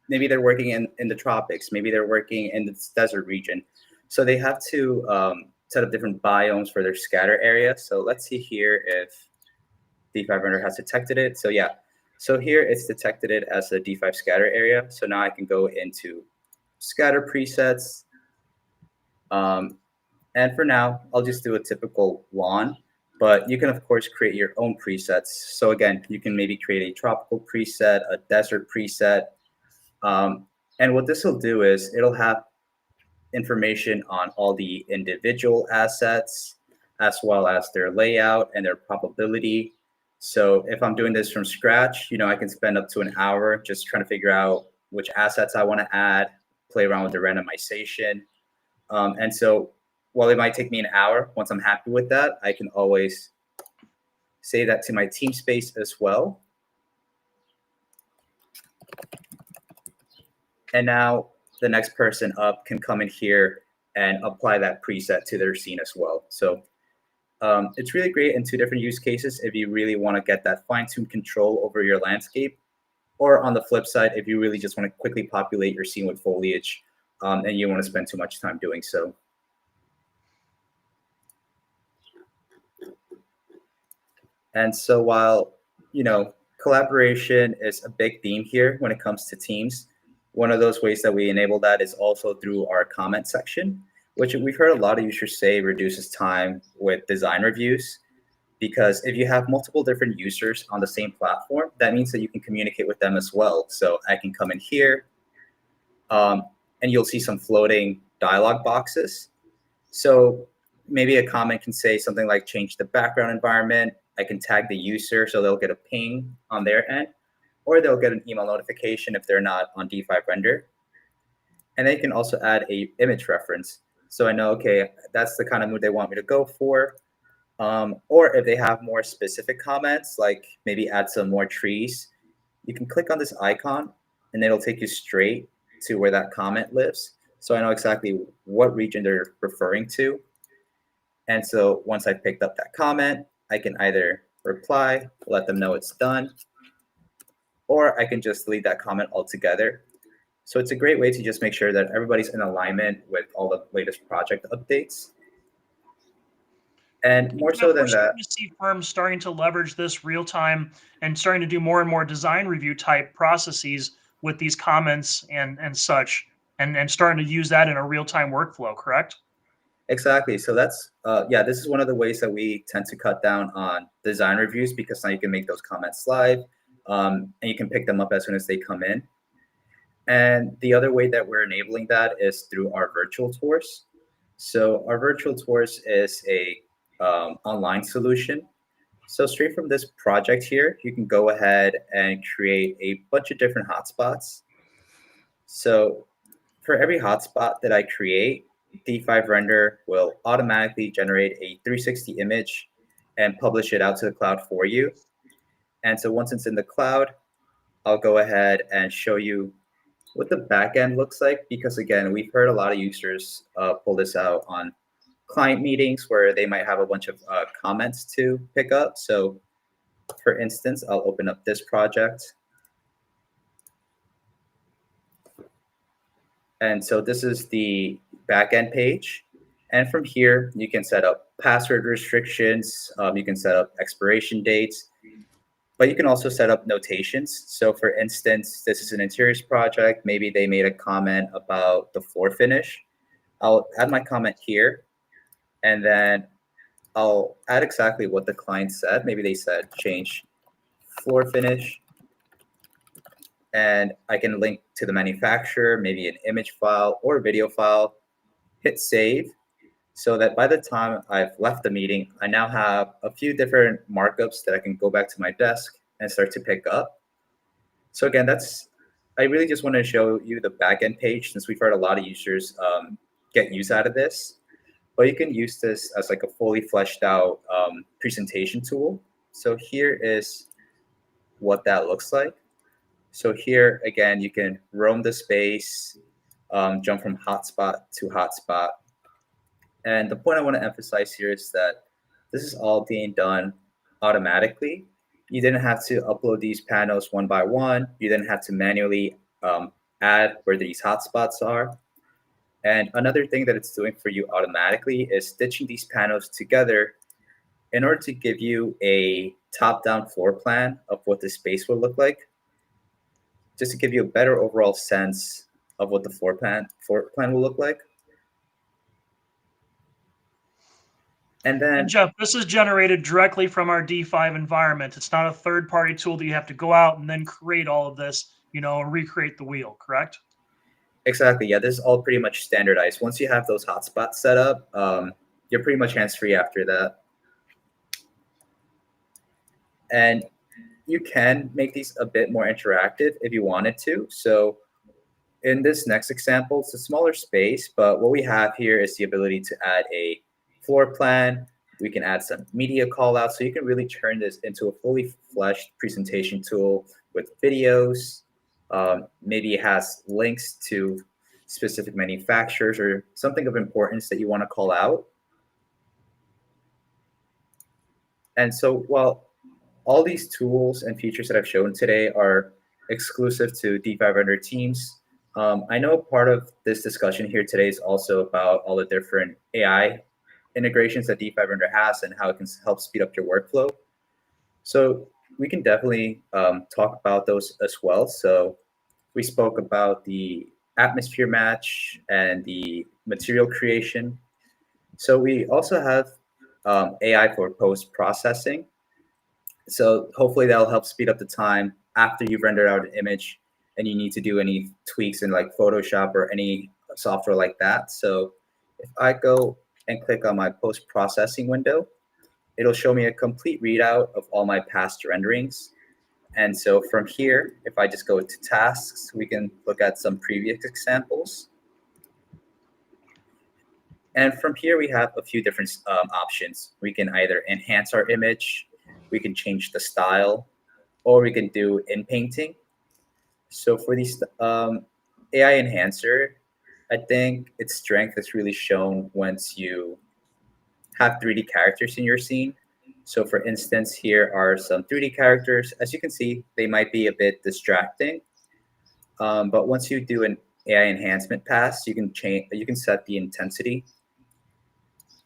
maybe they're working in the tropics. Maybe they're working in the desert region. So they have to set up different biomes for their scatter area. So let's see here if D5 Render has detected it. So yeah. So here it's detected it as a D5 scatter area. So now I can go into scatter presets. And for now, I'll just do a typical lawn. but you can, of course, create your own presets. So again, you can maybe create a tropical preset, a desert preset. And what this will do is it'll have information on all the individual assets, as well as their layout and their probability. So if I'm doing this from scratch, I can spend up to an hour just trying to figure out which assets I want to add, play around with the randomization. And so while it might take me an hour, once I'm happy with that, I can always save that to my team space as well. And now the next person up can come in here and apply that preset to their scene as well. So it's really great in two different use cases if you really want to get that fine-tuned control over your landscape, or on the flip side, if you really just want to quickly populate your scene with foliage and you don't want to spend too much time doing so. And so while, collaboration is a big theme here when it comes to teams, one of those ways that we enable that is also through our comment section, which we've heard a lot of users say reduces time with design reviews. Because if you have multiple different users on the same platform, that means that you can communicate with them as well. So I can come in here and you'll see some floating dialog boxes. So maybe a comment can say something like change the background environment. I can tag the user so they'll get a ping on their end, or they'll get an email notification if they're not on D5 Render. And they can also add a image reference. So I know, okay, that's the kind of mood they want me to go for. Or if they have more specific comments, like maybe add some more trees, you can click on this icon and it'll take you straight to where that comment lives. So I know exactly what region they're referring to. And so once I've picked up that comment, I can either reply, let them know it's done, or I can just delete that comment altogether. So it's a great way to just make sure that everybody's in alignment with all the latest project updates. And more so than that, we're starting to see firms starting to leverage this real time and starting to do more and more design review type processes with these comments and such, and starting to use that in a real time workflow, correct? Exactly. So that's, this is one of the ways that we tend to cut down on design reviews, because now you can make those comments live and you can pick them up as soon as they come in. And the other way that we're enabling that is through our virtual tours. So our virtual tours is a online solution. So straight from this project here, you can go ahead and create a bunch of different hotspots. So for every hotspot that I create, D5 Render will automatically generate a 360 image and publish it out to the cloud for you. And so once it's in the cloud, I'll go ahead and show you what the backend looks like, because again, we've heard a lot of users pull this out on client meetings where they might have a bunch of comments to pick up. So for instance, I'll open up this project. And so this is the backend page. And from here, you can set up password restrictions. You can set up expiration dates, but you can also set up notations. So for instance, this is an interiors project. Maybe they made a comment about the floor finish. I'll add my comment here, and then I'll add exactly what the client said. Maybe they said change floor finish, and I can link to the manufacturer, maybe an image file or a video file, hit save, so that by the time I've left the meeting, I now have a few different markups that I can go back to my desk and start to pick up. So again, I really just want to show you the backend page, since we've heard a lot of users get use out of this. But you can use this as like a fully fleshed out presentation tool. So here is what that looks like. So here, again, you can roam the space, jump from hotspot to hotspot. And the point I want to emphasize here is that this is all being done automatically. You didn't have to upload these panels one by one. You didn't have to manually add where these hotspots are. And another thing that it's doing for you automatically is stitching these panels together in order to give you a top-down floor plan of what the space will look like, just to give you a better overall sense of what the floor plan will look like. And then, And Jeff, this is generated directly from our D5 environment. It's not a third-party tool that you have to go out and then create all of this, and recreate the wheel, correct? exactly, yeah, this is all pretty much standardized. Once you have those hotspots set up, you're pretty much hands-free after that. And you can make these a bit more interactive if you wanted to. So in this next example, it's a smaller space, but what we have here is the ability to add a floor plan. We can add some media callouts, so you can really turn this into a fully fleshed presentation tool with videos. Maybe it has links to specific manufacturers or something of importance that you want to call out. And so while all these tools and features that I've shown today are exclusive to D5 Render teams, I know part of this discussion here today is also about all the different AI integrations that D5 Render has and how it can help speed up your workflow. So we can definitely talk about those as well. So we spoke about the atmosphere match and the material creation. So we also have AI for post-processing. So hopefully that'll help speed up the time after you've rendered out an image and you need to do any tweaks in like Photoshop or any software like that. So if I go and click on my post-processing window, it'll show me a complete readout of all my past renderings. And so from here, if I just go to tasks, we can look at some previous examples. And from here, we have a few different options. We can either enhance our image, we can change the style, or we can do Inpainting. So for these AI enhancer, I think its strength is really shown once you have 3D characters in your scene. So for instance, here are some 3D characters. As you can see, they might be a bit distracting. But once you do an AI enhancement pass, you can set the intensity.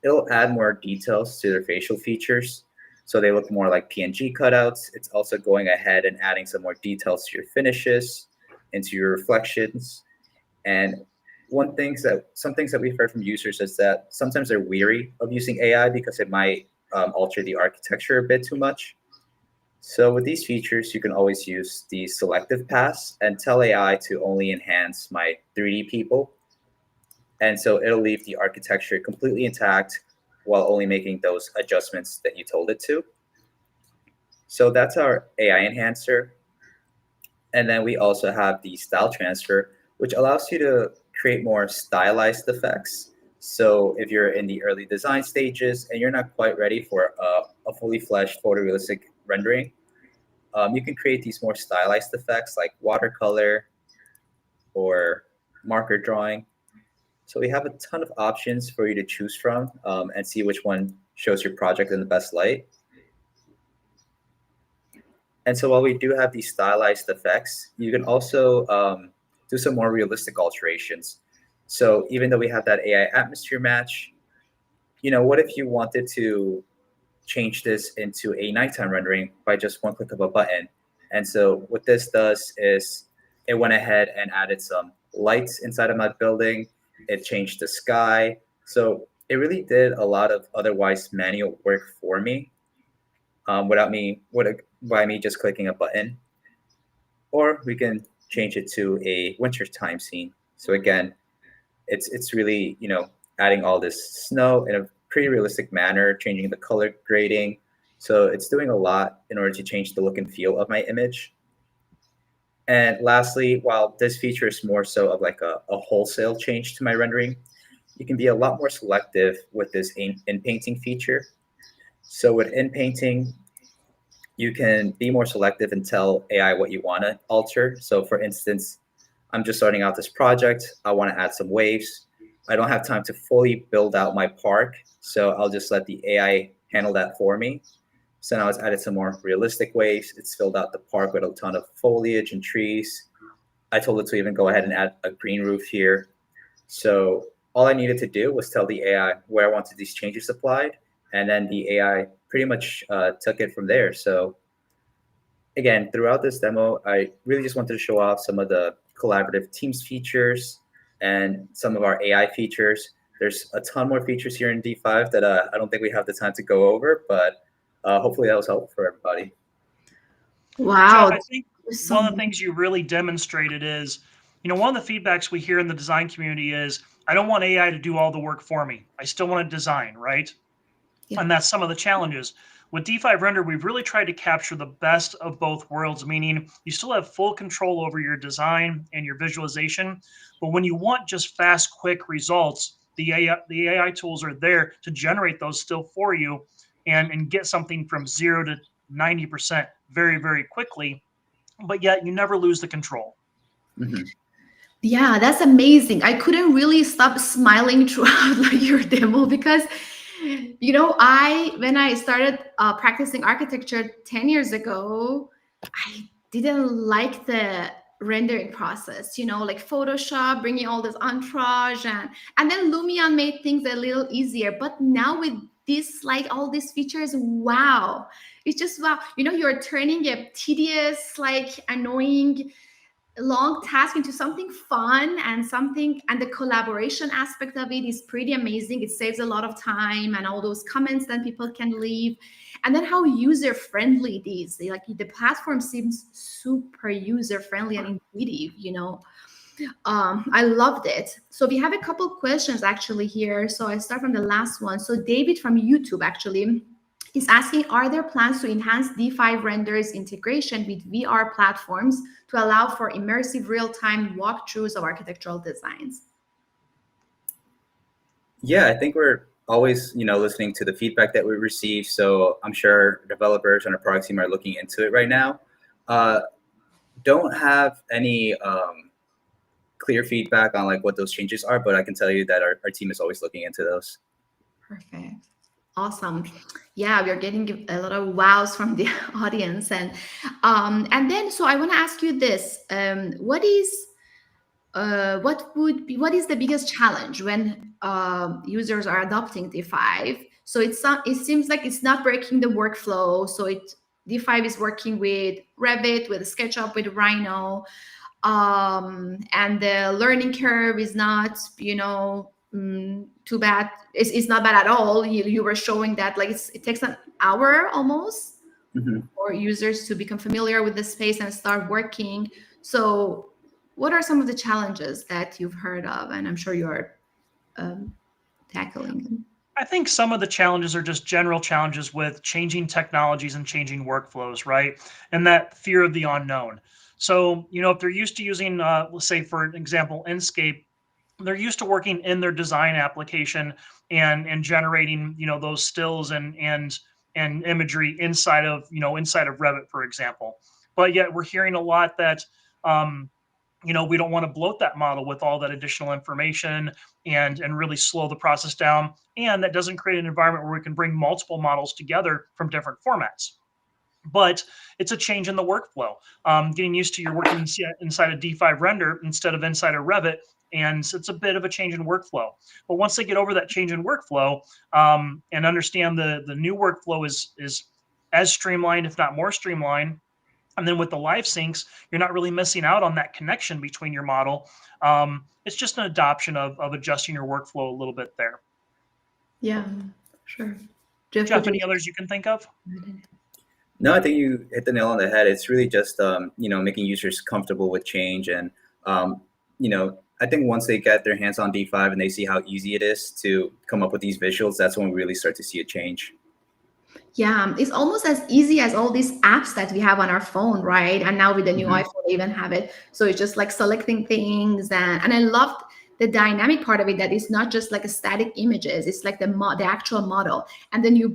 It'll add more details to their facial features, so they look more like PNG cutouts. It's also going ahead and adding some more details to your finishes, into your reflections. And some things that we've heard from users is that sometimes they're weary of using AI because it might alter the architecture a bit too much. So with these features, you can always use the selective pass and tell AI to only enhance my 3D people. And so it'll leave the architecture completely intact while only making those adjustments that you told it to. So that's our AI enhancer. And then we also have the style transfer, which allows you to create more stylized effects. So if you're in the early design stages and you're not quite ready for a fully fleshed photorealistic rendering, you can create these more stylized effects like watercolor or marker drawing. So we have a ton of options for you to choose from and see which one shows your project in the best light. And so while we do have these stylized effects, you can also do some more realistic alterations. So even though we have that AI atmosphere match, what if you wanted to change this into a nighttime rendering by just one click of a button? And so what this does is it went ahead and added some lights inside of my building. It changed the sky. So it really did a lot of otherwise manual work for me by me just clicking a button. Or we can change it to a wintertime scene. So again, it's really, adding all this snow in a pretty realistic manner, changing the color grading. So it's doing a lot in order to change the look and feel of my image. And lastly, while this feature is more so of like a wholesale change to my rendering, you can be a lot more selective with this Inpainting feature. So with Inpainting, you can be more selective and tell AI what you want to alter. So for instance, I'm just starting out this project. I want to add some waves. I don't have time to fully build out my park, so I'll just let the AI handle that for me. So now it's added some more realistic waves. It's filled out the park with a ton of foliage and trees. I told it to even go ahead and add a green roof here. So all I needed to do was tell the AI where I wanted these changes applied, and then the AI pretty much took it from there. So again, throughout this demo, I really just wanted to show off some of the collaborative teams features and some of our AI features. There's a ton more features here in D5 that I don't think we have the time to go over, but hopefully that was helpful for everybody. Wow. Jeff, I think one of the things you really demonstrated is, one of the feedbacks we hear in the design community is, I don't want AI to do all the work for me. I still want to design, right? Yeah. And that's some of the challenges. With D5 Render, we've really tried to capture the best of both worlds, meaning you still have full control over your design and your visualization. But when you want just fast, quick results, the AI tools are there to generate those still for you and get something from 0 to 90% very, very quickly. But yet you never lose the control. Mm-hmm. Yeah, that's amazing. I couldn't really stop smiling throughout your demo because, when I started practicing architecture 10 years ago, I didn't like the rendering process, like Photoshop, bringing all this entourage, and then Lumion made things a little easier. But now with this, like all these features, wow, it's just wow. You're turning a tedious, like annoying long task into something fun and the collaboration aspect of it is pretty amazing. It saves a lot of time and all those comments that people can leave, and then how user friendly it is. Like the platform seems super user friendly and intuitive. I loved it. So we have a couple questions actually here, so I start from the last one. So David from YouTube actually is asking, are there plans to enhance D5 Render's integration with VR platforms to allow for immersive real-time walkthroughs of architectural designs? Yeah, I think we're always, listening to the feedback that we receive. So I'm sure developers and our product team are looking into it right now. Don't have any clear feedback on like what those changes are, but I can tell you that our team is always looking into those. Perfect. Awesome. Yeah, we are getting a lot of wows from the audience. And then, so I want to ask you this. What is the biggest challenge when users are adopting D5? So it seems like it's not breaking the workflow. So D5 is working with Revit, with SketchUp, with Rhino, and the learning curve is not, too bad. It's not bad at all. You were showing that like it takes an hour almost for users to become familiar with the space and start working. So what are some of the challenges that you've heard of, and I'm sure you're tackling them? I think some of the challenges are just general challenges with changing technologies and changing workflows, right? And that fear of the unknown. So, if they're used to using, let's say, for example, Inkscape, they're used to working in their design application and generating, those stills and imagery inside of Revit, for example. But yet we're hearing a lot that, we don't want to bloat that model with all that additional information and really slow the process down. And that doesn't create an environment where we can bring multiple models together from different formats. But it's a change in the workflow. Getting used to your working inside a D5 render instead of inside a Revit, and it's a bit of a change in workflow. But once they get over that change in workflow and understand the new workflow is as streamlined, if not more streamlined, and then with the live syncs, you're not really missing out on that connection between your model. It's just an adoption of adjusting your workflow a little bit there. Yeah, sure. Jeff, any others you can think of? No, I think you hit the nail on the head. It's really just, making users comfortable with change. And, I think once they get their hands on D5 and they see how easy it is to come up with these visuals, that's when we really start to see a change. Yeah, it's almost as easy as all these apps that we have on our phone, right? And now with the new iPhone, they even have it. So it's just like selecting things. And I loved the dynamic part of it, that it's not just like a static images. It's like the actual model. And then you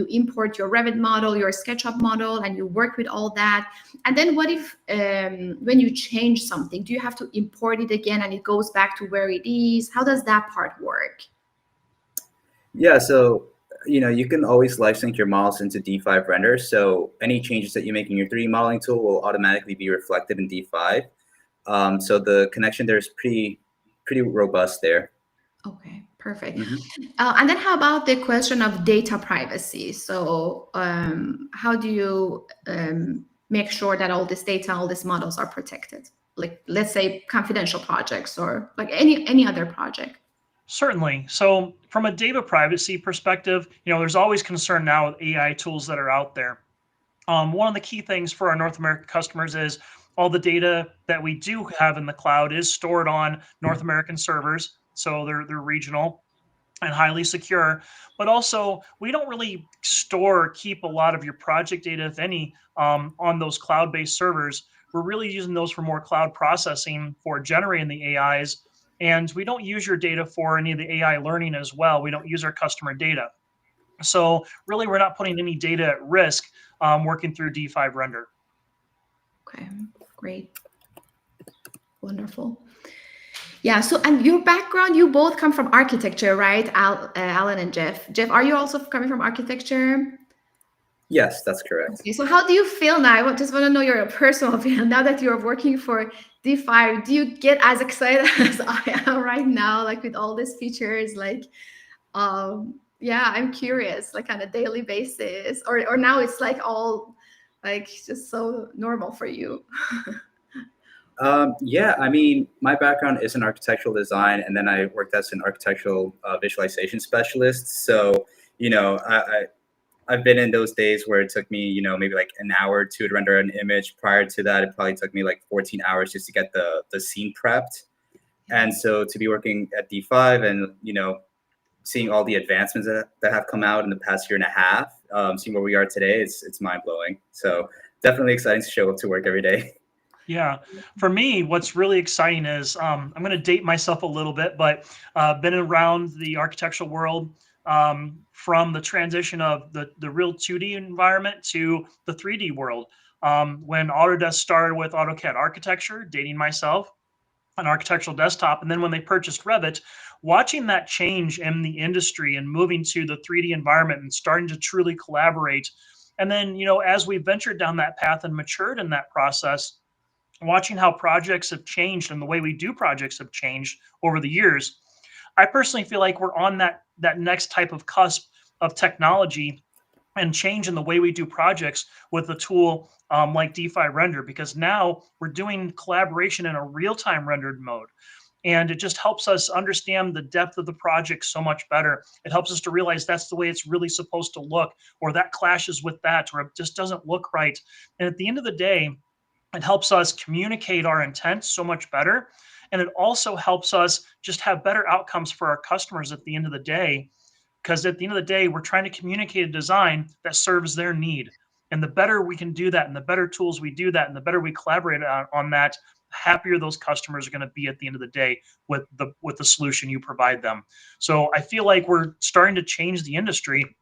import your Revit model, your SketchUp model, and you work with all that. And then what if when you change something, do you have to import it again and it goes back to where it is? How does that part work? Yeah, so you can always live sync your models into D5 Render. So any changes that you make in your 3D modeling tool will automatically be reflected in D5. So the connection there is pretty robust there. Okay, perfect. And then how about the question of data privacy? So how do you make sure that all this data, all these models are protected? Like, let's say confidential projects or like any other project. Certainly. So from a data privacy perspective, there's always concern now with AI tools that are out there. One of the key things for our North American customers is all the data that we do have in the cloud is stored on North American servers. So they're regional and highly secure, but also we don't really store or keep a lot of your project data, if any, on those cloud-based servers. We're really using those for more cloud processing for generating the AIs, and we don't use your data for any of the AI learning as well. We don't use our customer data. So really, we're not putting any data at risk working through D5 Render. Okay, great. Wonderful. Yeah, so, and your background, you both come from architecture, right? Alan and Jeff. Jeff, are you also coming from architecture? Yes, that's correct. Okay, so how do you feel now? I just want to know your personal opinion. Now that you're working for D5, do you get as excited as I am right now, like with all these features? Like, yeah, I'm curious, like on a daily basis, or now it's like all like just so normal for you. Yeah, I mean, my background is in architectural design, and then I worked as an architectural visualization specialist. So, I've been in those days where it took me, maybe like an hour or two to render an image. Prior to that, it probably took me like 14 hours just to get the scene prepped. And so to be working at D5 and, seeing all the advancements that have come out in the past year and a half, seeing where we are today, it's mind blowing. So definitely exciting to show up to work every day. Yeah, for me, what's really exciting is I'm going to date myself a little bit, but been around the architectural world from the transition of the real 2D environment to the 3D world. When Autodesk started with AutoCAD architecture, dating myself, an architectural desktop, and then when they purchased Revit, watching that change in the industry and moving to the 3D environment and starting to truly collaborate. And then, as we ventured down that path and matured in that process, watching how projects have changed and the way we do projects have changed over the years, I personally feel like we're on that next type of cusp of technology and change in the way we do projects with a tool like D5 Render, because now we're doing collaboration in a real-time rendered mode. And it just helps us understand the depth of the project so much better. It helps us to realize that's the way it's really supposed to look, or that clashes with that, or it just doesn't look right. And at the end of the day, it helps us communicate our intent so much better. And it also helps us just have better outcomes for our customers at the end of the day. Because at the end of the day, we're trying to communicate a design that serves their need. And the better we can do that, and the better tools we do that, and the better we collaborate on that, the happier those customers are going to be at the end of the day with the solution you provide them. So I feel like we're starting to change the industry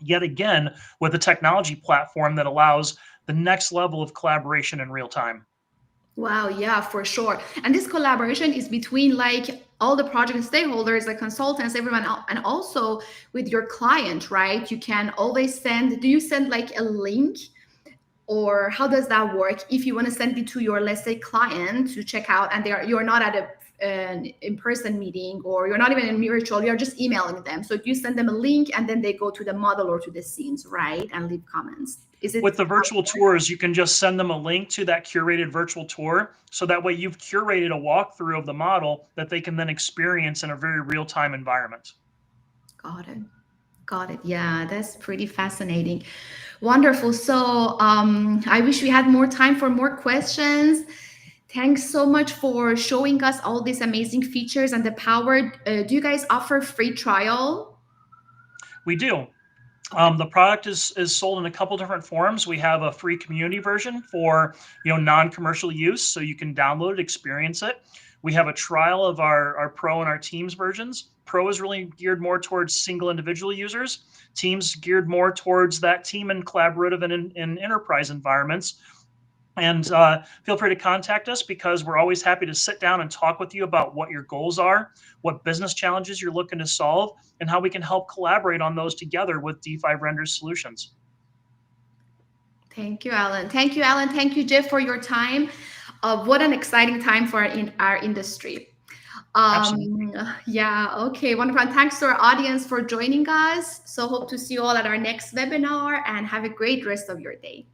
yet again with a technology platform that allows the next level of collaboration in real time. Wow, yeah, for sure. And this collaboration is between like all the project stakeholders, the consultants, everyone, and also with your client, right? You can always do you send like a link, or how does that work? If you want to send it to your, let's say, client to check out, and you're not at an in-person meeting, or you're not even in virtual, you're just emailing them. So you send them a link and then they go to the model or to the scenes, right? And leave comments. Is it with the virtual tours, you can just send them a link to that curated virtual tour. So that way you've curated a walkthrough of the model that they can then experience in a very real-time environment. Got it. Got it. Yeah, that's pretty fascinating. Wonderful. So I wish we had more time for more questions. Thanks so much for showing us all these amazing features and the power. Do you guys offer free trial? We do. The product is sold in a couple different forms. We have a free community version for non-commercial use, so you can download it, experience it. We have a trial of our Pro and our Teams versions. Pro is really geared more towards single individual users. Teams geared more towards that team and collaborative and in enterprise environments. And feel free to contact us, because we're always happy to sit down and talk with you about what your goals are, what business challenges you're looking to solve, and how we can help collaborate on those together with D5 Render solutions. Thank you, Alan. Thank you, Alan. Thank you, Jeff, for your time. What an exciting time for our industry. Yeah, okay, wonderful. And thanks to our audience for joining us. So hope to see you all at our next webinar, and have a great rest of your day.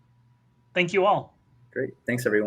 Thank you all. Great. Thanks, everyone.